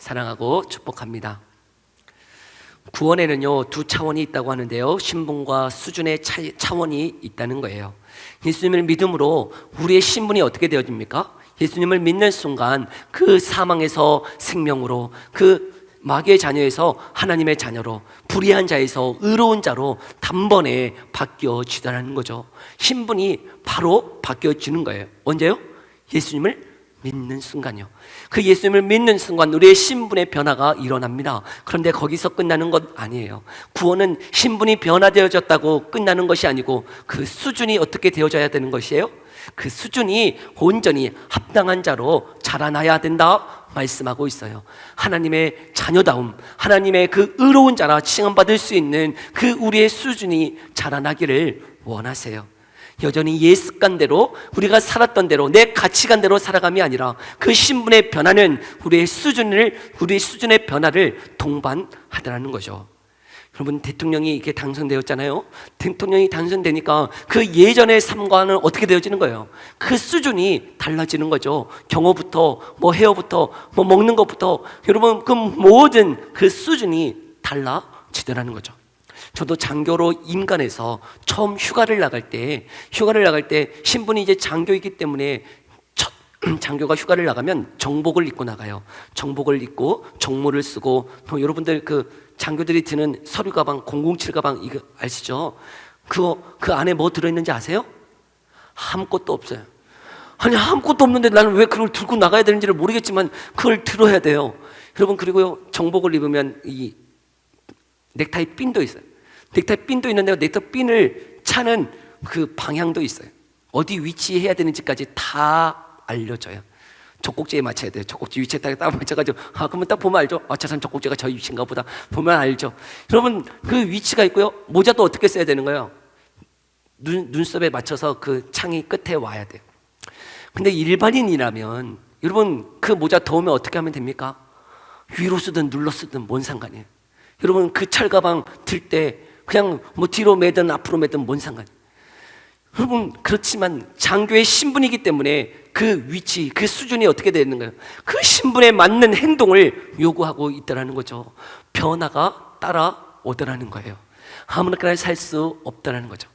사랑하고 축복합니다. 구원에는요 두 차원이 있다고 하는데요, 신분과 수준의 차원이 있다는 거예요. 예수님을 믿음으로 우리의 신분이 어떻게 되어집니까? 예수님을 믿는 순간 그 사망에서 생명으로, 그 마귀의 자녀에서 하나님의 자녀로, 불의한 자에서 의로운 자로 단번에 바뀌어지다는 거죠. 신분이 바로 바뀌어지는 거예요. 언제요? 예수님을 믿는 순간이요. 그 예수님을 믿는 순간 우리의 신분의 변화가 일어납니다. 그런데 거기서 끝나는 것 아니에요. 구원은 신분이 변화되어졌다고 끝나는 것이 아니고 그 수준이 어떻게 되어져야 되는 것이에요? 그 수준이 온전히 합당한 자로 자라나야 된다 말씀하고 있어요. 하나님의 자녀다움, 하나님의 그 의로운 자라 칭함받을 수 있는 그 우리의 수준이 자라나기를 원하세요. 여전히 옛 습관대로, 우리가 살았던 대로, 내 가치관대로 살아감이 아니라 그 신분의 변화는 우리의 수준의 변화를 동반하더라는 거죠. 여러분, 대통령이 이렇게 당선되었잖아요. 대통령이 당선되니까 그 예전의 삶과는 어떻게 되어지는 거예요? 그 수준이 달라지는 거죠. 경호부터 헤어부터 먹는 것부터, 여러분 그 모든 그 수준이 달라지더라는 거죠. 저도 장교로 임관해서 처음 휴가를 나갈 때 신분이 이제 장교이기 때문에 장교가 휴가를 나가면 정복을 입고 나가요. 정복을 입고 정모를 쓰고, 또 여러분들 그 장교들이 드는 서류 가방, 007 가방 이거 아시죠? 그 안에 뭐 들어있는지 아세요? 아무것도 없어요. 아니 아무것도 없는데 나는 왜 그걸 들고 나가야 되는지를 모르겠지만 그걸 들어야 돼요. 여러분, 그리고요 정복을 입으면 이 넥타이 핀도 있어요. 넥타이 핀도 있는데 넥타이 핀을 차는 그 방향도 있어요. 어디 위치해야 되는지까지 다 알려줘요. 젖꼭지에 맞춰야 돼요. 젖꼭지 위치에 딱 맞춰가지고, 그러면 딱 보면 알죠. 저 사람 젖꼭지가 저 위치인가 보다 보면 알죠. 여러분, 그 위치가 있고요, 모자도 어떻게 써야 되는 거예요? 눈썹에 맞춰서 그 창이 끝에 와야 돼요. 근데 일반인이라면 여러분 그 모자 더우면 어떻게 하면 됩니까? 위로 쓰든 눌러 쓰든 뭔 상관이에요. 여러분 그 철가방 들 때 그냥 뒤로 매든 앞으로 매든 뭔 상관이에요. 여러분, 그렇지만 장교의 신분이기 때문에 그 위치, 그 수준이 어떻게 되는 거예요? 그 신분에 맞는 행동을 요구하고 있다는 거죠. 변화가 따라오더라는 거예요. 아무렇게나 살 수 없다는 거죠.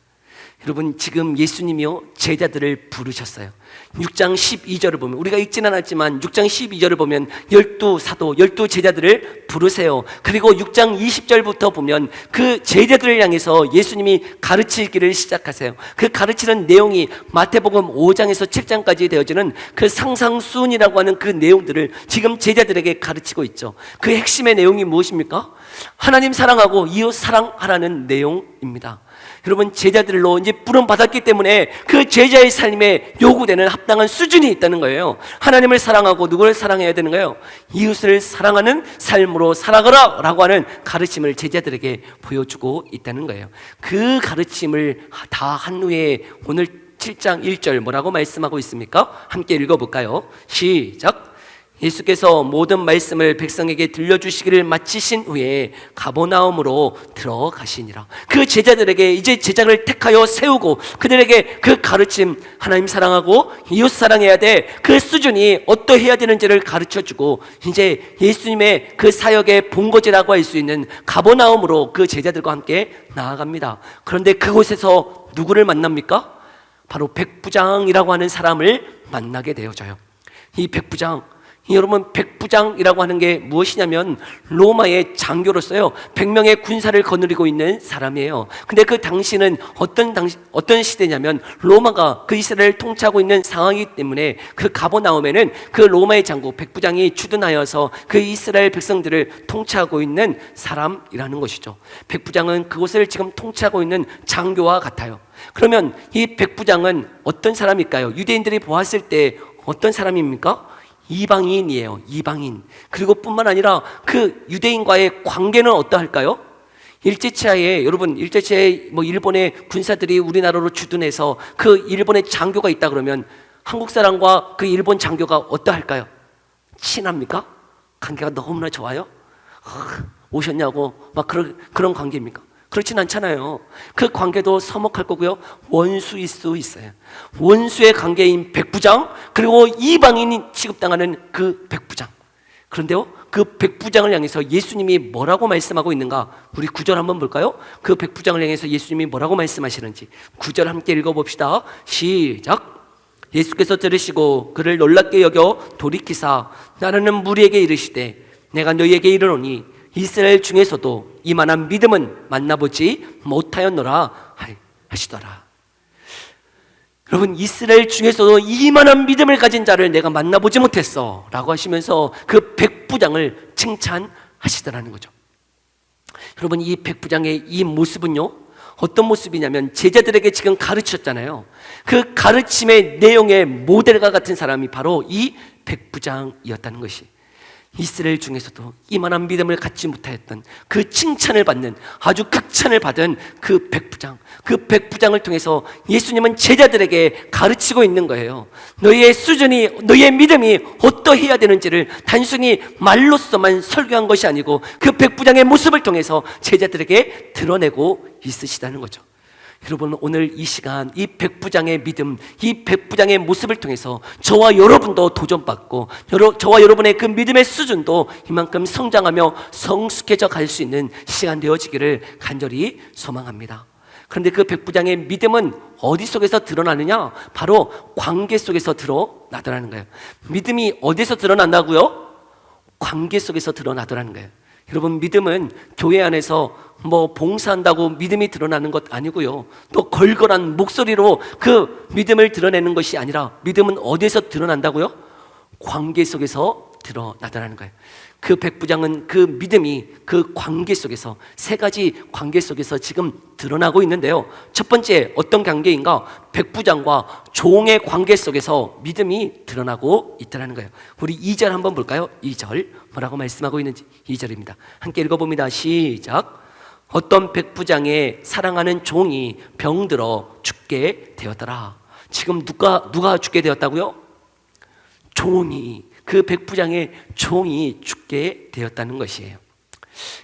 여러분, 지금 예수님이요 제자들을 부르셨어요. 6장 12절을 보면, 우리가 읽지는 않았지만 6장 12절을 보면 12사도, 12제자들을 부르세요. 그리고 6장 20절부터 보면 그 제자들을 향해서 예수님이 가르치기를 시작하세요. 그 가르치는 내용이 마태복음 5장에서 7장까지 되어지는 그 상상순이라고 하는 그 내용들을 지금 제자들에게 가르치고 있죠. 그 핵심의 내용이 무엇입니까? 하나님 사랑하고 이웃 사랑하라는 내용입니다. 여러분, 제자들로 이제 부름 받았기 때문에 그 제자의 삶에 요구되는 합당한 수준이 있다는 거예요. 하나님을 사랑하고 누구를 사랑해야 되는 거예요? 이웃을 사랑하는 삶으로 살아가라 라고 하는 가르침을 제자들에게 보여주고 있다는 거예요. 그 가르침을 다 한 후에 오늘 7장 1절 뭐라고 말씀하고 있습니까? 함께 읽어볼까요? 시작! 예수께서 모든 말씀을 백성에게 들려주시기를 마치신 후에 가버나움으로 들어가시니라. 그 제자들에게 이제 제자를 택하여 세우고 그들에게 그 가르침, 하나님 사랑하고 이웃 사랑해야 돼, 그 수준이 어떠해야 되는지를 가르쳐주고 이제 예수님의 그 사역의 본거지라고 할 수 있는 가버나움으로 그 제자들과 함께 나아갑니다. 그런데 그곳에서 누구를 만납니까? 바로 백부장이라고 하는 사람을 만나게 되어져요. 이 백부장, 여러분, 백부장이라고 하는 게 무엇이냐면 로마의 장교로서요 100명의 군사를 거느리고 있는 사람이에요. 근데 그 당시는 어떤 시대냐면 로마가 그 이스라엘을 통치하고 있는 상황이기 때문에 그 가버나움에는 그 로마의 장군 백부장이 주둔하여서 그 이스라엘 백성들을 통치하고 있는 사람이라는 것이죠. 백부장은 그곳을 지금 통치하고 있는 장교와 같아요. 그러면 이 백부장은 어떤 사람일까요? 유대인들이 보았을 때 어떤 사람입니까? 이방인이에요. 이방인. 그리고 뿐만 아니라 그 유대인과의 관계는 어떠할까요? 일제치하에, 여러분, 일제치하에 일본의 군사들이 우리나라로 주둔해서 그 일본의 장교가 있다 그러면 한국 사람과 그 일본 장교가 어떠할까요? 친합니까? 관계가 너무나 좋아요? 오셨냐고 막 그런 관계입니까? 그렇진 않잖아요. 그 관계도 서먹할 거고요, 원수일 수 있어요. 원수의 관계인 백부장, 그리고 이방인이 취급당하는 그 백부장, 그런데요, 그 백부장을 향해서 예수님이 뭐라고 말씀하고 있는가? 우리 9절 한번 볼까요? 그 백부장을 향해서 예수님이 뭐라고 말씀하시는지 9절 함께 읽어봅시다. 시작. 예수께서 들으시고 그를 놀랍게 여겨 돌이키사 나르는 무리에게 이르시되 내가 너희에게 이르노니 이스라엘 중에서도 이만한 믿음은 만나보지 못하였노라 하시더라. 여러분, 이스라엘 중에서도 이만한 믿음을 가진 자를 내가 만나보지 못했어 라고 하시면서 그 백부장을 칭찬하시더라는 거죠. 여러분, 이 백부장의 이 모습은요, 어떤 모습이냐면 제자들에게 지금 가르쳤잖아요. 그 가르침의 내용의 모델과 같은 사람이 바로 이 백부장이었다는 것이, 이스라엘 중에서도 이만한 믿음을 갖지 못하였던 그 칭찬을 받는, 아주 극찬을 받은 그 백부장을 통해서 예수님은 제자들에게 가르치고 있는 거예요. 너희의 수준이, 너희의 믿음이 어떠해야 되는지를 단순히 말로서만 설교한 것이 아니고 그 백부장의 모습을 통해서 제자들에게 드러내고 있으시다는 거죠. 여러분, 오늘 이 시간 이 백부장의 믿음, 이 백부장의 모습을 통해서 저와 여러분도 도전받고 저와 여러분의 그 믿음의 수준도 이만큼 성장하며 성숙해져 갈 수 있는 시간 되어지기를 간절히 소망합니다. 그런데 그 백부장의 믿음은 어디 속에서 드러나느냐? 바로 관계 속에서 드러나더라는 거예요. 믿음이 어디서 드러난다고요? 관계 속에서 드러나더라는 거예요. 여러분, 믿음은 교회 안에서 뭐 봉사한다고 믿음이 드러나는 것 아니고요, 또 걸걸한 목소리로 그 믿음을 드러내는 것이 아니라 믿음은 어디에서 드러난다고요? 관계 속에서 드러나더라는 거예요. 그 백부장은 그 믿음이 그 관계 속에서, 세 가지 관계 속에서 지금 드러나고 있는데요, 첫 번째 어떤 관계인가? 백부장과 종의 관계 속에서 믿음이 드러나고 있다는 거예요. 우리 2절 한번 볼까요? 2절 뭐라고 말씀하고 있는지 2절입니다. 함께 읽어봅니다. 시작. 어떤 백부장의 사랑하는 종이 병들어 죽게 되었더라. 지금 누가 죽게 되었다고요? 종이, 그 백부장의 종이 죽게 되었다는 것이에요.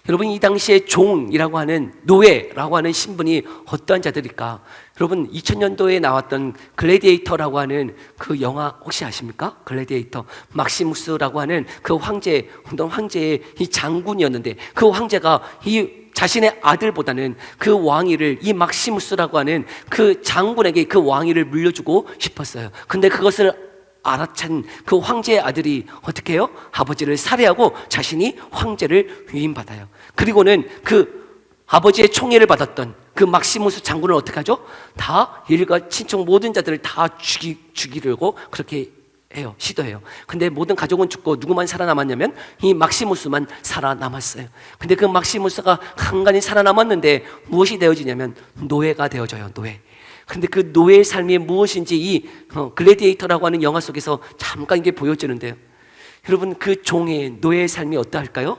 여러분, 이 당시에 종이라고 하는, 노예라고 하는 신분이 어떠한 자들일까? 여러분, 2000년도에 나왔던 글래디에이터라고 하는 그 영화 혹시 아십니까? 글래디에이터, 막시무스라고 하는 그 황제의 이 장군이었는데, 그 황제가 이 자신의 아들보다는 그 왕위를, 이 막시무스라고 하는 그 장군에게 그 왕위를 물려주고 싶었어요. 근데 그것을 알아챈 그 황제의 아들이 어떻게 해요? 아버지를 살해하고 자신이 황제를 위임받아요. 그리고는 그 아버지의 총애를 받았던 그 막시무스 장군을 어떻게 하죠? 다 일가 친척 모든 자들을 다 죽이려고 그렇게 해요. 시도해요. 근데 모든 가족은 죽고 누구만 살아남았냐면 이 막시무스만 살아남았어요. 근데 그 막시무스가 간간히 살아남았는데 무엇이 되어지냐면 노예가 되어져요. 노예. 근데 그 노예의 삶이 무엇인지 이 글래디에이터라고 하는 영화 속에서 잠깐 이게 보여지는데요, 여러분, 그 종의, 노예의 삶이 어떠할까요?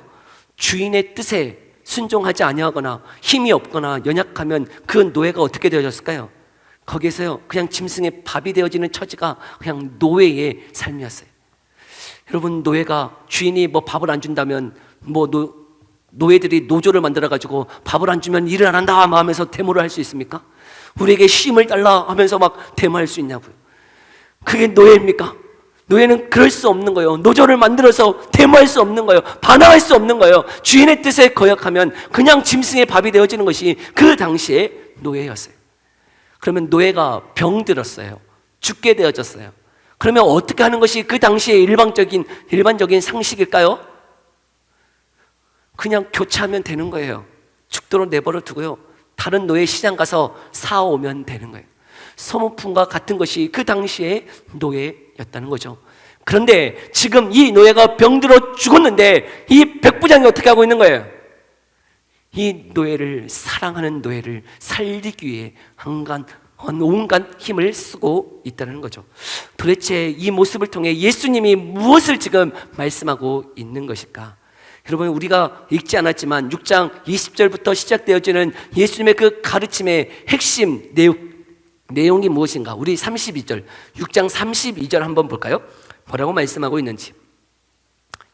주인의 뜻에 순종하지 아니하거나 힘이 없거나 연약하면 그 노예가 어떻게 되어졌을까요? 거기에서요, 그냥 짐승의 밥이 되어지는 처지가 그냥 노예의 삶이었어요. 여러분, 노예가 주인이 뭐 밥을 안 준다면 노예들이 노조를 만들어가지고 밥을 안 주면 일을 안 한다 하면서 데모를 할 수 있습니까? 우리에게 쉼을 달라 하면서 막 데모할 수 있냐고요. 그게 노예입니까? 노예는 그럴 수 없는 거예요. 노조를 만들어서 데모할 수 없는 거예요. 반항할 수 없는 거예요. 주인의 뜻에 거역하면 그냥 짐승의 밥이 되어지는 것이 그 당시의 노예였어요. 그러면 노예가 병들었어요. 죽게 되어졌어요. 그러면 어떻게 하는 것이 그 당시의 일반적인 상식일까요? 그냥 교체하면 되는 거예요. 죽도록 내버려 두고요, 다른 노예 시장 가서 사오면 되는 거예요. 소모품과 같은 것이 그 당시의 노예였다는 거죠. 그런데 지금 이 노예가 병들어 죽었는데 이 백부장이 어떻게 하고 있는 거예요? 이 노예를, 사랑하는 노예를 살리기 위해 온갖 힘을 쓰고 있다는 거죠. 도대체 이 모습을 통해 예수님이 무엇을 지금 말씀하고 있는 것일까? 여러분, 우리가 읽지 않았지만 6장 20절부터 시작되어지는 예수님의 그 가르침의 핵심 내용이 무엇인가? 우리 32절, 6장 32절 한번 볼까요? 뭐라고 말씀하고 있는지.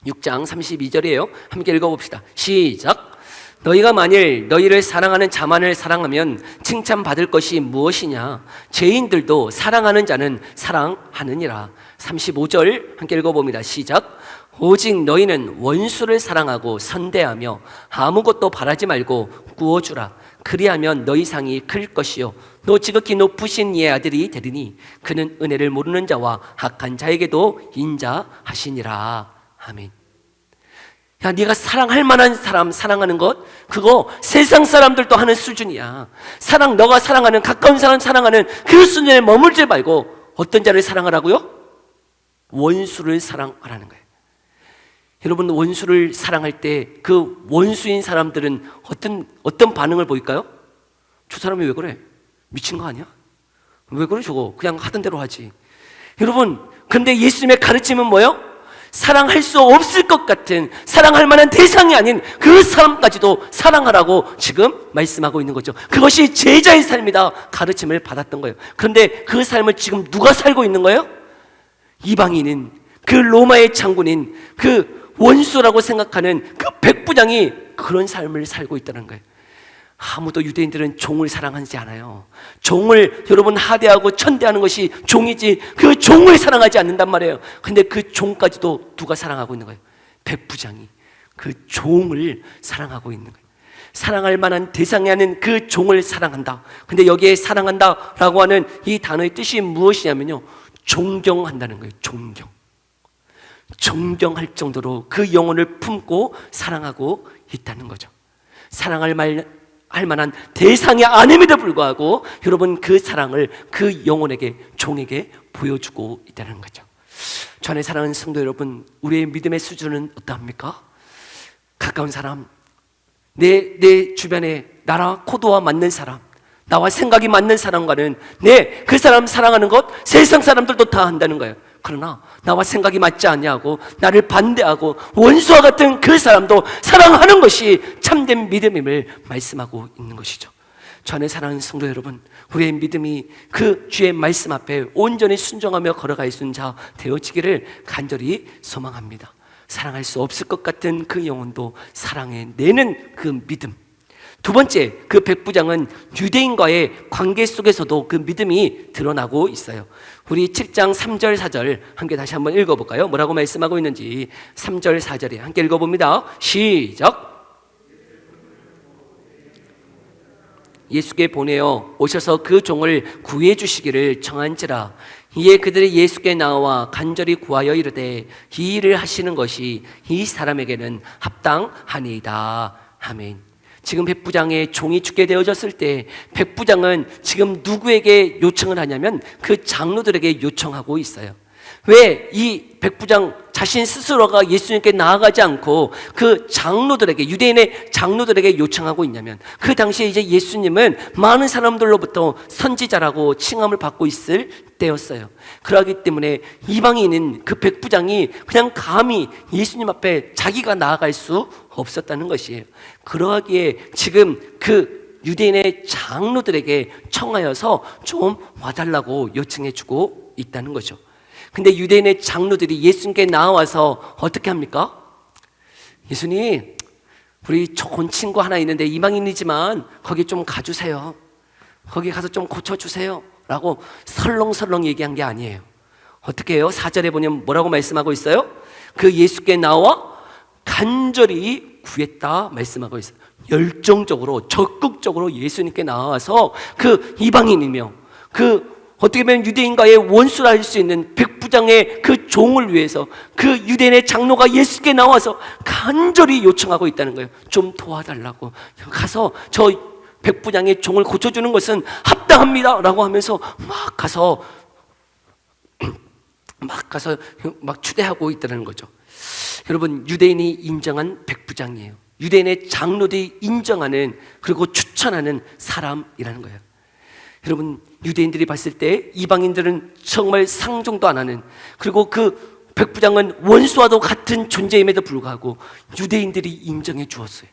6장 32절이에요. 함께 읽어봅시다. 시작. 너희가 만일 너희를 사랑하는 자만을 사랑하면 칭찬받을 것이 무엇이냐? 죄인들도 사랑하는 자는 사랑하느니라. 35절 함께 읽어봅니다. 시작. 오직 너희는 원수를 사랑하고 선대하며 아무것도 바라지 말고 구워주라. 그리하면 너희 상이 클 것이요 너 지극히 높으신 이의 아들이 되리니 그는 은혜를 모르는 자와 악한 자에게도 인자하시니라. 아멘. 야, 네가 사랑할 만한 사람 사랑하는 것, 그거 세상 사람들도 하는 수준이야. 너가 사랑하는, 가까운 사람 사랑하는 그 수준에 머물지 말고 어떤 자를 사랑하라고요? 원수를 사랑하라는 거예요. 여러분, 원수를 사랑할 때 그 원수인 사람들은 어떤 반응을 보일까요? 저 사람이 왜 그래? 미친 거 아니야? 왜 그래 저거? 그냥 하던 대로 하지. 여러분, 근데 예수님의 가르침은 뭐예요? 사랑할 수 없을 것 같은, 사랑할 만한 대상이 아닌 그 사람까지도 사랑하라고 지금 말씀하고 있는 거죠. 그것이 제자의 삶이다 가르침을 받았던 거예요. 그런데 그 삶을 지금 누가 살고 있는 거예요? 이방인인, 그 로마의 장군인, 그 원수라고 생각하는 그 백부장이 그런 삶을 살고 있다는 거예요. 아무도 유대인들은 종을 사랑하지 않아요. 종을 여러분 하대하고 천대하는 것이 종이지 그 종을 사랑하지 않는단 말이에요. 근데 그 종까지도 누가 사랑하고 있는 거예요? 백부장이 그 종을 사랑하고 있는 거예요. 사랑할 만한 대상이 아닌 그 종을 사랑한다. 근데 여기에 사랑한다라고 하는 이 단어의 뜻이 무엇이냐면요, 존경한다는 거예요. 존경할 정도로 그 영혼을 품고 사랑하고 있다는 거죠. 사랑할 만한 대상이 아님에도 불구하고 여러분 그 사랑을 그 영혼에게, 종에게 보여주고 있다는 거죠. 저 안에 사랑하는 성도 여러분, 우리의 믿음의 수준은 어떠합니까? 가까운 사람, 내 주변에 나랑 코드와 맞는 사람, 나와 생각이 맞는 사람과는 그 사람 사랑하는 것 세상 사람들도 다 한다는 거예요. 그러나 나와 생각이 맞지 않냐고 나를 반대하고 원수와 같은 그 사람도 사랑하는 것이 참된 믿음임을 말씀하고 있는 것이죠. 저 안에 사랑하는 성도 여러분, 우리의 믿음이 그 주의 말씀 앞에 온전히 순종하며 걸어갈 수 있는 자 되어지기를 간절히 소망합니다. 사랑할 수 없을 것 같은 그 영혼도 사랑해내는 그 믿음. 두 번째, 그 백부장은 유대인과의 관계 속에서도 그 믿음이 드러나고 있어요. 우리 7장 3절 4절 함께 다시 한번 읽어볼까요? 뭐라고 말씀하고 있는지 3절 4절에 함께 읽어봅니다. 시작. 예수께 보내어 오셔서 그 종을 구해 주시기를 청한지라. 이에 그들이 예수께 나와 간절히 구하여 이르되 이 일을 하시는 것이 이 사람에게는 합당하니이다. 아멘. 지금 백부장의 종이 죽게 되어졌을 때 백부장은 지금 누구에게 요청을 하냐면 그 장로들에게 요청하고 있어요. 왜 이 백부장 자신 스스로가 예수님께 나아가지 않고 그 장로들에게, 유대인의 장로들에게 요청하고 있냐면, 그 당시에 이제 예수님은 많은 사람들로부터 선지자라고 칭함을 받고 있을 때였어요. 그러기 때문에 이방인인 그 백부장이 그냥 감히 예수님 앞에 자기가 나아갈 수 없었다는 것이에요. 그러기에 지금 그 유대인의 장로들에게 청하여서 좀 와달라고 요청해주고 있다는 거죠. 근데 유대인의 장로들이 예수님께 나와서 어떻게 합니까? 예수님, 우리 좋은 친구 하나 있는데 이방인이지만 거기 좀 가주세요. 거기 가서 좀 고쳐주세요 라고 설렁설렁 얘기한 게 아니에요. 어떻게 해요? 4절에 보면 뭐라고 말씀하고 있어요? 그 예수께 나와 간절히 구했다 말씀하고 있어요. 열정적으로, 적극적으로 예수님께 나와서 그 이방인이며 그 어떻게 보면 유대인과의 원수라 할 수 있는 백부장의 그 종을 위해서 그 유대인의 장로가 예수께 나와서 간절히 요청하고 있다는 거예요. 좀 도와달라고. 가서 저 백부장의 종을 고쳐주는 것은 합당합니다 라고 하면서 막 가서 추대하고 있다는 거죠. 여러분, 유대인이 인정한 백부장이에요. 유대인의 장로들이 인정하는, 그리고 추천하는 사람이라는 거예요. 여러분, 유대인들이 봤을 때 이방인들은 정말 상종도 안 하는, 그리고 그 백부장은 원수와도 같은 존재임에도 불구하고 유대인들이 인정해 주었어요.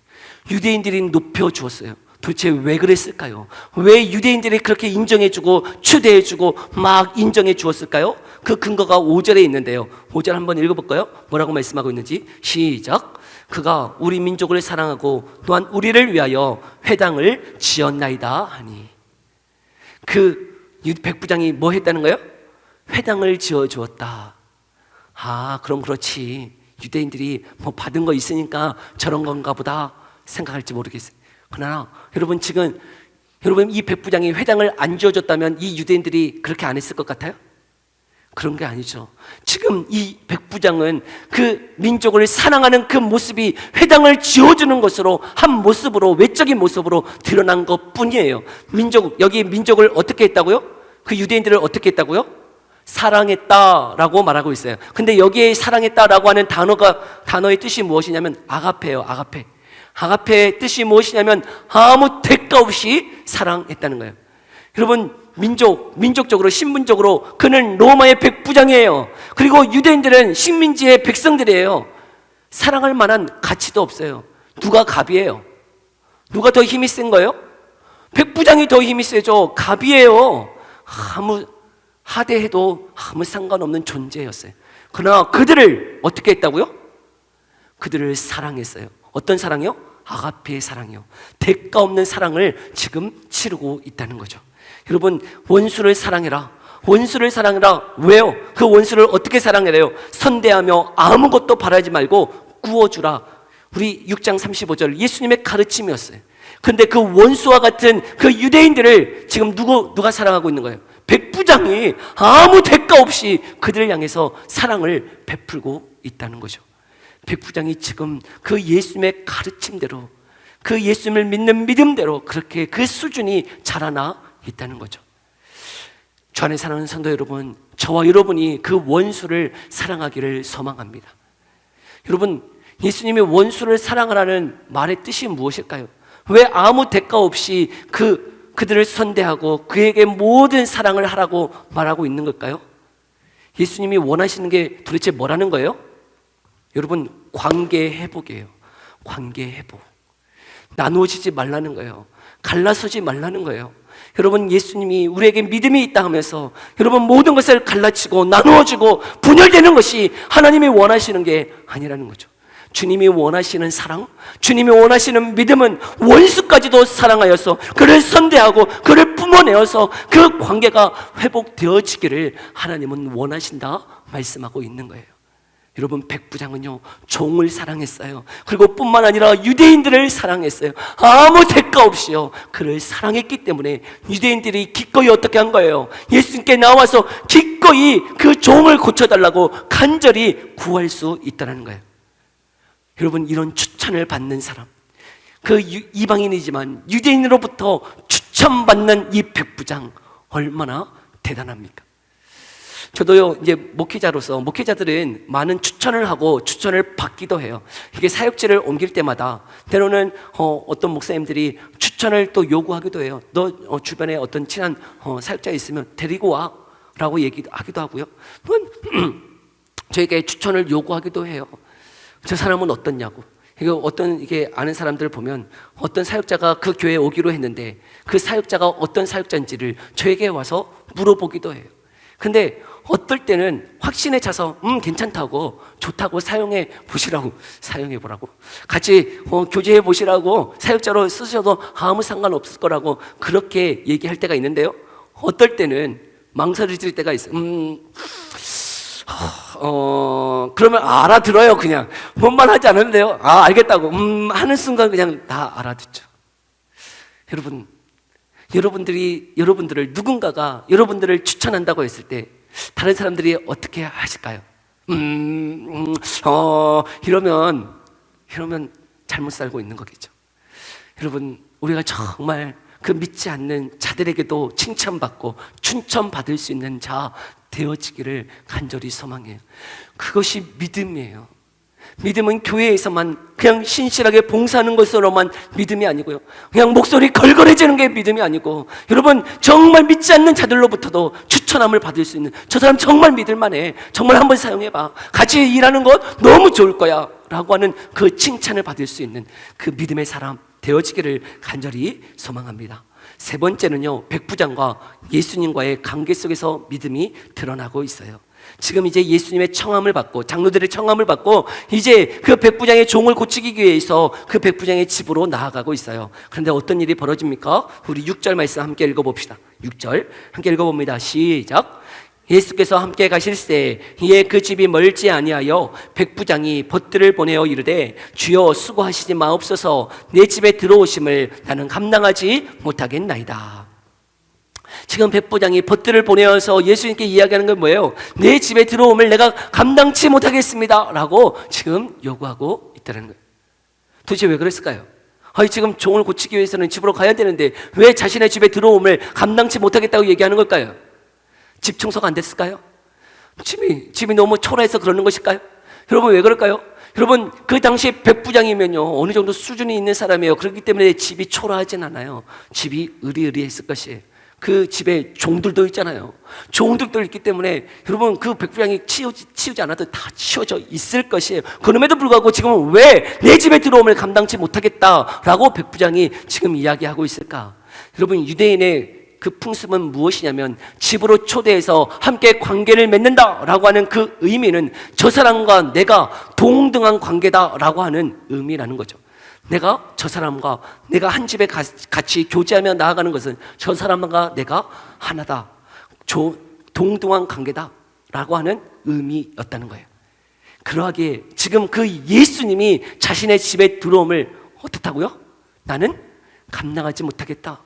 유대인들이 높여 주었어요. 도대체 왜 그랬을까요? 왜 유대인들이 그렇게 인정해주고 추대해주고 막 인정해 주었을까요? 그 근거가 5절에 있는데요. 5절 한번 읽어볼까요? 뭐라고 말씀하고 있는지 시작. 그가 우리 민족을 사랑하고 또한 우리를 위하여 회당을 지었나이다 하니. 그 백부장이 뭐 했다는 거예요? 회당을 지어주었다. 아, 그럼 그렇지. 유대인들이 뭐 받은 거 있으니까 저런 건가 보다 생각할지 모르겠어요. 그러나 여러분, 지금 여러분 이 백부장이 회당을 안 지어줬다면 이 유대인들이 그렇게 안 했을 것 같아요? 그런 게 아니죠. 지금 이 백부장은 그 민족을 사랑하는 그 모습이 회당을 지어주는 것으로, 한 모습으로, 외적인 모습으로 드러난 것 뿐이에요. 여기 민족을 어떻게 했다고요? 그 유대인들을 어떻게 했다고요? 사랑했다라고 말하고 있어요. 근데 여기에 사랑했다라고 하는 단어의 뜻이 무엇이냐면 아가페예요. 아가페. 아가페의 뜻이 무엇이냐면 아무 대가 없이 사랑했다는 거예요. 여러분, 민족적으로, 신분적으로 그는 로마의 백부장이에요. 그리고 유대인들은 식민지의 백성들이에요. 사랑할 만한 가치도 없어요. 누가 갑이에요? 누가 더 힘이 센 거예요? 백부장이 더 힘이 세죠. 갑이에요. 아무 하대해도 아무 상관없는 존재였어요. 그러나 그들을 어떻게 했다고요? 그들을 사랑했어요. 어떤 사랑이요? 아가페의 사랑이요. 대가 없는 사랑을 지금 치르고 있다는 거죠. 여러분, 원수를 사랑해라. 원수를 사랑해라. 왜요? 그 원수를 어떻게 사랑해래요? 선대하며 아무것도 바라지 말고 구워주라. 우리 6장 35절 예수님의 가르침이었어요. 근데 그 원수와 같은 그 유대인들을 지금 누가 사랑하고 있는 거예요? 백부장이 아무 대가 없이 그들을 향해서 사랑을 베풀고 있다는 거죠. 백부장이 지금 그 예수님의 가르침대로, 그 예수님을 믿는 믿음대로 그렇게 그 수준이 자라나 있다는 거죠. 주 안에 사랑하는 성도 여러분, 저와 여러분이 그 원수를 사랑하기를 소망합니다. 여러분, 예수님이 원수를 사랑하라는 말의 뜻이 무엇일까요? 왜 아무 대가 없이 그들을 선대하고 그에게 모든 사랑을 하라고 말하고 있는 걸까요? 예수님이 원하시는 게 도대체 뭐라는 거예요? 여러분, 관계 회복이에요. 관계 회복. 나누어지지 말라는 거예요. 갈라서지 말라는 거예요. 여러분, 예수님이 우리에게 믿음이 있다 하면서 여러분 모든 것을 갈라치고 나누어지고 분열되는 것이 하나님이 원하시는 게 아니라는 거죠. 주님이 원하시는 사랑, 주님이 원하시는 믿음은 원수까지도 사랑하여서 그를 선대하고 그를 품어내어서 그 관계가 회복되어지기를 하나님은 원하신다 말씀하고 있는 거예요. 여러분, 백부장은요 종을 사랑했어요. 그리고 뿐만 아니라 유대인들을 사랑했어요. 아무 대가 없이요 그를 사랑했기 때문에 유대인들이 기꺼이 어떻게 한 거예요? 예수님께 나와서 기꺼이 그 종을 고쳐달라고 간절히 구할 수 있다는 거예요. 여러분, 이런 추천을 받는 사람, 그 이방인이지만 유대인으로부터 추천받는 이 백부장, 얼마나 대단합니까? 저도요, 이제 목회자로서, 목회자들은 많은 추천을 하고 추천을 받기도 해요. 이게 사역지를 옮길 때마다 때로는 어떤 목사님들이 추천을 또 요구하기도 해요. 너 주변에 어떤 친한 사역자 있으면 데리고 와 라고 얘기하기도 하고요. 저에게 추천을 요구하기도 해요. 저 사람은 어떻냐고. 이게 아는 사람들을 보면 어떤 사역자가 그 교회에 오기로 했는데 그 사역자가 어떤 사역자인지를 저에게 와서 물어보기도 해요. 근데 어떨 때는 확신에 차서 괜찮다고, 좋다고 사용해 보라고 같이 교제해 보시라고 사역자로 쓰셔도 아무 상관없을 거라고 그렇게 얘기할 때가 있는데요, 어떨 때는 망설여질 때가 있어요. 그러면 알아들어요. 그냥 뭔 말 하지 않는데요, 알겠다고 하는 순간 그냥 다 알아듣죠. 여러분들을 누군가가 여러분들을 추천한다고 했을 때 다른 사람들이 어떻게 하실까요? 이러면 잘못 살고 있는 거겠죠. 여러분, 우리가 정말 그 믿지 않는 자들에게도 칭찬받고 춘천받을 수 있는 자 되어지기를 간절히 소망해요. 그것이 믿음이에요. 믿음은 교회에서만 그냥 신실하게 봉사하는 것으로만 믿음이 아니고요, 그냥 목소리 걸걸해지는 게 믿음이 아니고, 여러분 정말 믿지 않는 자들로부터도 추천함을 받을 수 있는, 저 사람 정말 믿을만해, 정말 한번 사용해봐, 같이 일하는 것 너무 좋을 거야 라고 하는 그 칭찬을 받을 수 있는 그 믿음의 사람 되어지기를 간절히 소망합니다. 세 번째는요, 백부장과 예수님과의 관계 속에서 믿음이 드러나고 있어요. 지금 이제 예수님의 청함을 받고, 장로들의 청함을 받고 이제 그 백부장의 종을 고치기 위해서 그 백부장의 집으로 나아가고 있어요. 그런데 어떤 일이 벌어집니까? 우리 6절 말씀 함께 읽어봅시다. 6절 함께 읽어봅니다. 시작. 예수께서 함께 가실새 이에 그 집이 멀지 아니하여 백부장이 벗들을 보내어 이르되 주여 수고하시지 마옵소서 내 집에 들어오심을 나는 감당하지 못하겠나이다. 지금 백부장이 벗들을 보내어서 예수님께 이야기하는 건 뭐예요? 내 집에 들어옴을 내가 감당치 못하겠습니다 라고 지금 요구하고 있다는 거예요. 도대체 왜 그랬을까요? 지금 종을 고치기 위해서는 집으로 가야 되는데 왜 자신의 집에 들어옴을 감당치 못하겠다고 얘기하는 걸까요? 집 청소가 안 됐을까요? 집이 너무 초라해서 그러는 것일까요? 여러분 왜 그럴까요? 여러분 그 당시 백부장이면요 어느 정도 수준이 있는 사람이에요. 그렇기 때문에 집이 초라하진 않아요. 집이 으리으리했을 것이에요. 그 집에 종들도 있잖아요. 종들도 있기 때문에 여러분 그 백부장이 치우지 않아도 다 치워져 있을 것이에요. 그럼에도 불구하고 지금은 왜 내 집에 들어옴을 감당치 못하겠다라고 백부장이 지금 이야기하고 있을까? 여러분 유대인의 그 풍습은 무엇이냐면 집으로 초대해서 함께 관계를 맺는다라고 하는 그 의미는 저 사람과 내가 동등한 관계다라고 하는 의미라는 거죠. 내가 저 사람과 내가 한 집에 같이 교제하며 나아가는 것은 저 사람과 내가 하나다, 동등한 관계다라고 하는 의미였다는 거예요. 그러하기에 지금 그 예수님이 자신의 집에 들어옴을 어떻다고요? 나는 감당하지 못하겠다.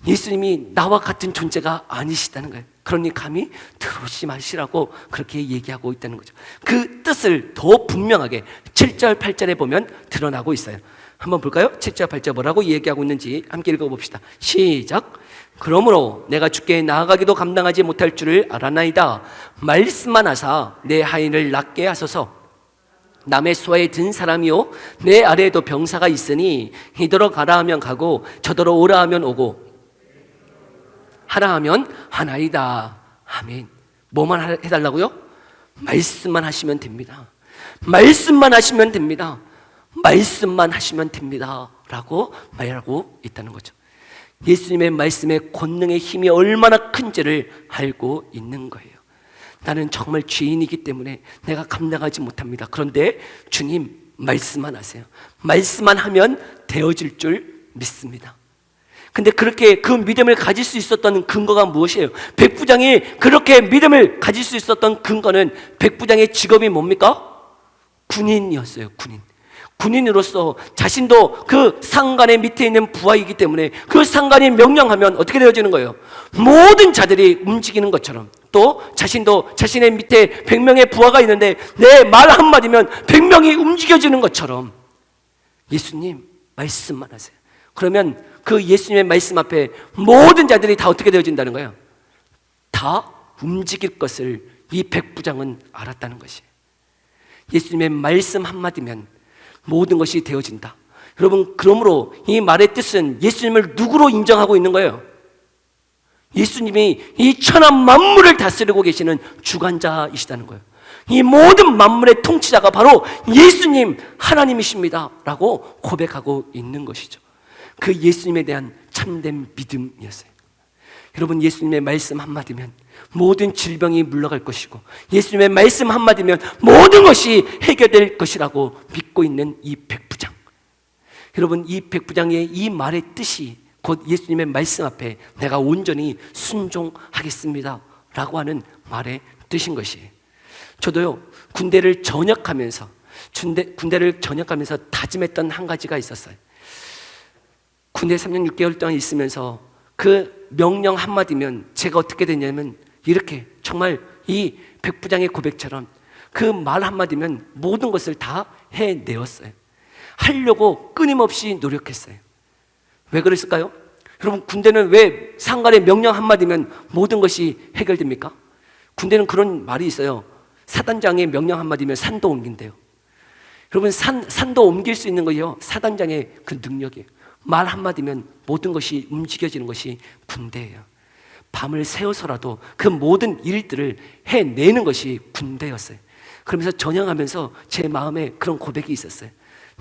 예수님이 나와 같은 존재가 아니시다는 거예요. 그러니 감히 들어오지 마시라고 그렇게 얘기하고 있다는 거죠. 그 뜻을 더 분명하게 7절 8절에 보면 드러나고 있어요. 한번 볼까요? 7절 8절 뭐라고 얘기하고 있는지 함께 읽어봅시다. 시작. 그러므로 내가 주께 나아가기도 감당하지 못할 줄을 알아나이다. 말씀만 하사 내 하인을 낫게 하소서. 남의 소에 든 사람이요 내 아래에도 병사가 있으니 이더러 가라 하면 가고 저더러 오라 하면 오고 하라 하면 하나이다. 아멘. 뭐만 해달라고요? 말씀만 하시면 됩니다. 말씀만 하시면 됩니다. 말씀만 하시면 됩니다 라고 말하고 있다는 거죠. 예수님의 말씀의 권능의 힘이 얼마나 큰지를 알고 있는 거예요. 나는 정말 죄인이기 때문에 내가 감당하지 못합니다. 그런데 주님 말씀만 하세요. 말씀만 하면 되어질 줄 믿습니다. 근데 그렇게 그 믿음을 가질 수 있었던 근거가 무엇이에요? 백부장이 그렇게 믿음을 가질 수 있었던 근거는 백부장의 직업이 뭡니까? 군인이었어요. 군인으로서 자신도 그 상관의 밑에 있는 부하이기 때문에 그 상관이 명령하면 어떻게 되어지는 거예요? 모든 자들이 움직이는 것처럼, 또 자신도 자신의 밑에 100명의 부하가 있는데 내 말 한마디면 100명이 움직여지는 것처럼 예수님 말씀만 하세요. 그러면 그 예수님의 말씀 앞에 모든 자들이 다 어떻게 되어진다는 거예요? 다 움직일 것을 이 백부장은 알았다는 것이에요. 예수님의 말씀 한마디면 모든 것이 되어진다. 여러분, 그러므로 이 말의 뜻은 예수님을 누구로 인정하고 있는 거예요? 예수님이 이 천하 만물을 다스리고 계시는 주관자이시다는 거예요. 이 모든 만물의 통치자가 바로 예수님 하나님이십니다 라고 고백하고 있는 것이죠. 그 예수님에 대한 참된 믿음이었어요. 여러분, 예수님의 말씀 한마디면 모든 질병이 물러갈 것이고 예수님의 말씀 한마디면 모든 것이 해결될 것이라고 믿고 있는 이 백부장. 여러분, 이 백부장의 이 말의 뜻이 곧 예수님의 말씀 앞에 내가 온전히 순종하겠습니다 라고 하는 말의 뜻인 것이에요. 저도요, 군대를 전역하면서 다짐했던 한 가지가 있었어요. 군대 3년 6개월 동안 있으면서 그 명령 한마디면 제가 어떻게 됐냐면 이렇게 정말 이 백부장의 고백처럼 그 말 한마디면 모든 것을 다 해내었어요. 하려고 끊임없이 노력했어요. 왜 그랬을까요? 여러분, 군대는 왜 상관의 명령 한마디면 모든 것이 해결됩니까? 군대는 그런 말이 있어요. 사단장의 명령 한마디면 산도 옮긴대요. 여러분, 산도 옮길 수 있는 거예요. 사단장의 그 능력이에요. 말 한마디면 모든 것이 움직여지는 것이 군대예요. 밤을 새워서라도 그 모든 일들을 해내는 것이 군대였어요. 그러면서 전향하면서 제 마음에 그런 고백이 있었어요.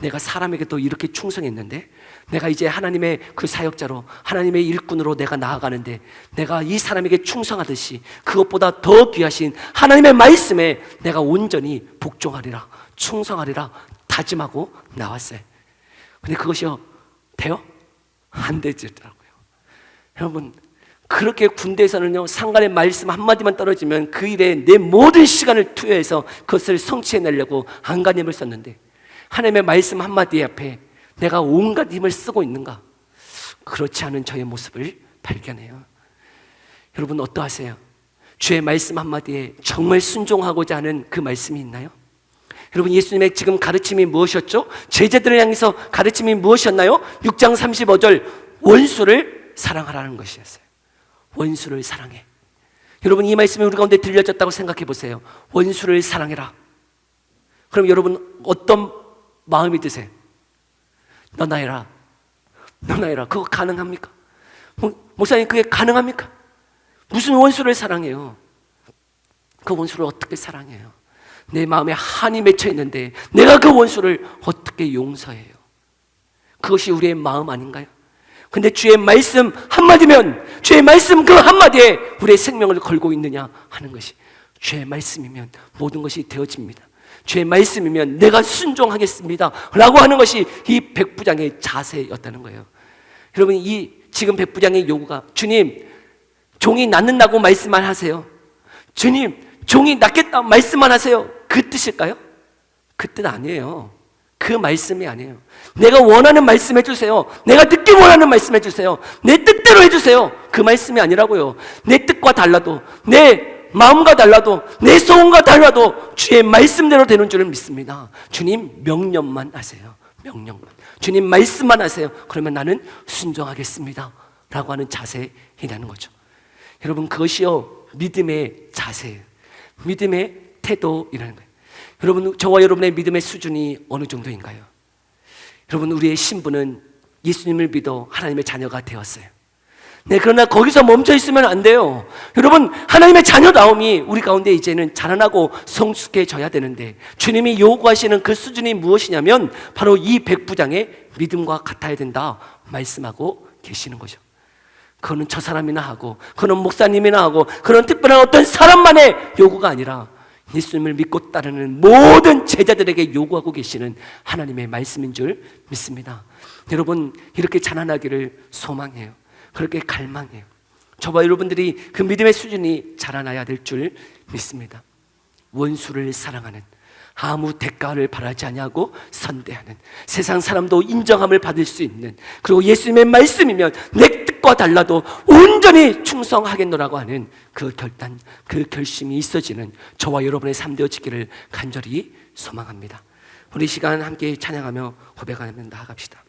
내가 사람에게 또 이렇게 충성했는데, 내가 이제 하나님의 그 사역자로 하나님의 일꾼으로 내가 나아가는데, 내가 이 사람에게 충성하듯이 그것보다 더 귀하신 하나님의 말씀에 내가 온전히 복종하리라, 충성하리라 다짐하고 나왔어요. 근데 그것이요, 돼요? 안 되더라고요. 여러분, 그렇게 군대에서는요, 상관의 말씀 한마디만 떨어지면 그 일에 내 모든 시간을 투여해서 그것을 성취해내려고 안간힘을 썼는데, 하나님의 말씀 한마디 앞에 내가 온갖 힘을 쓰고 있는가? 그렇지 않은 저의 모습을 발견해요. 여러분 어떠하세요? 주의 말씀 한마디에 정말 순종하고자 하는 그 말씀이 있나요? 여러분, 예수님의 지금 가르침이 무엇이었죠? 제자들을 향해서 가르침이 무엇이었나요? 6장 35절, 원수를 사랑하라는 것이었어요. 원수를 사랑해. 여러분, 이 말씀이 우리 가운데 들려졌다고 생각해 보세요. 원수를 사랑해라. 그럼 여러분 어떤 마음이 드세요? 너나 해라. 너나 해라. 그거 가능합니까? 목사님, 그게 가능합니까? 무슨 원수를 사랑해요? 그 원수를 어떻게 사랑해요? 내 마음에 한이 맺혀 있는데 내가 그 원수를 어떻게 용서해요? 그것이 우리의 마음 아닌가요? 근데 주의 말씀 한마디면, 주의 말씀 그 한마디에 우리의 생명을 걸고 있느냐 하는 것이, 주의 말씀이면 모든 것이 되어집니다. 주의 말씀이면 내가 순종하겠습니다 라고 하는 것이 이 백부장의 자세였다는 거예요. 여러분, 이 지금 백부장의 요구가, 주님, 종이 낫는다고 말씀만 하세요. 주님, 종이 낫겠다 말씀만 하세요. 그 뜻일까요? 그 뜻 아니에요. 그 말씀이 아니에요. 내가 원하는 말씀 해주세요. 내가 듣기 원하는 말씀 해주세요. 내 뜻대로 해주세요. 그 말씀이 아니라고요. 내 뜻과 달라도, 내 마음과 달라도, 내 소원과 달라도 주의 말씀대로 되는 줄을 믿습니다. 주님, 명령만 하세요. 명령만. 주님, 말씀만 하세요. 그러면 나는 순종하겠습니다 라고 하는 자세이라는 거죠. 여러분, 그것이요 믿음의 자세예요. 믿음의 태도이라는 거예요. 여러분, 저와 여러분의 믿음의 수준이 어느 정도인가요? 여러분, 우리의 신분은 예수님을 믿어 하나님의 자녀가 되었어요. 네, 그러나 거기서 멈춰 있으면 안 돼요. 여러분, 하나님의 자녀다움이 우리 가운데 이제는 자라나고 성숙해져야 되는데, 주님이 요구하시는 그 수준이 무엇이냐면 바로 이 백부장의 믿음과 같아야 된다 말씀하고 계시는 거죠. 그거는 저 사람이나 하고, 그거는 목사님이나 하고, 그런 특별한 어떤 사람만의 요구가 아니라 예수님을 믿고 따르는 모든 제자들에게 요구하고 계시는 하나님의 말씀인 줄 믿습니다. 여러분, 이렇게 자라나기를 소망해요. 그렇게 갈망해요. 저와 여러분들이 그 믿음의 수준이 자라나야 될 줄 믿습니다. 원수를 사랑하는, 아무 대가를 바라지 아니하고 선대하는, 세상 사람도 인정함을 받을 수 있는, 그리고 예수님의 말씀이면 내 뜻과 달라도 온전히 충성하겠노라고 하는 그 결단, 그 결심이 있어지는 저와 여러분의 삶 되어지기를 간절히 소망합니다. 우리 시간 함께 찬양하며 고백하며 나아갑시다.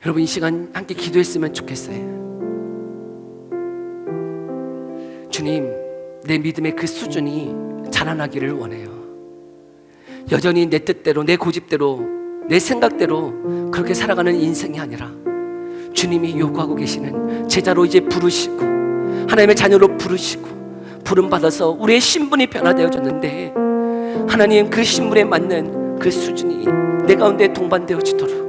여러분, 이 시간 함께 기도했으면 좋겠어요. 주님, 내 믿음의 그 수준이 자라나기를 원해요. 여전히 내 뜻대로, 내 고집대로, 내 생각대로 그렇게 살아가는 인생이 아니라 주님이 요구하고 계시는 제자로 이제 부르시고, 하나님의 자녀로 부르시고, 부름받아서 우리의 신분이 변화되어졌는데, 하나님 그 신분에 맞는 그 수준이 내 가운데 동반되어지도록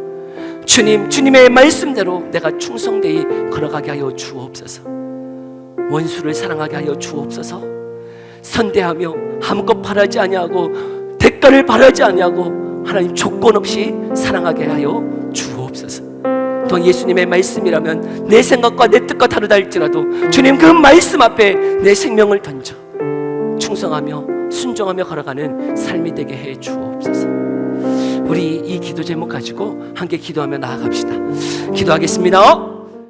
주님, 주님의 말씀대로 내가 충성되이 걸어가게 하여 주옵소서. 원수를 사랑하게 하여 주옵소서. 선대하며 아무것 바라지 아니하고 대가를 바라지 아니하고 하나님 조건 없이 사랑하게 하여 주옵소서. 또 예수님의 말씀이라면 내 생각과 내 뜻과 다르다 할지라도 주님 그 말씀 앞에 내 생명을 던져 충성하며 순종하며 걸어가는 삶이 되게 해 주옵소서. 우리 이 기도 제목 가지고 함께 기도하며 나아갑시다. 기도하겠습니다.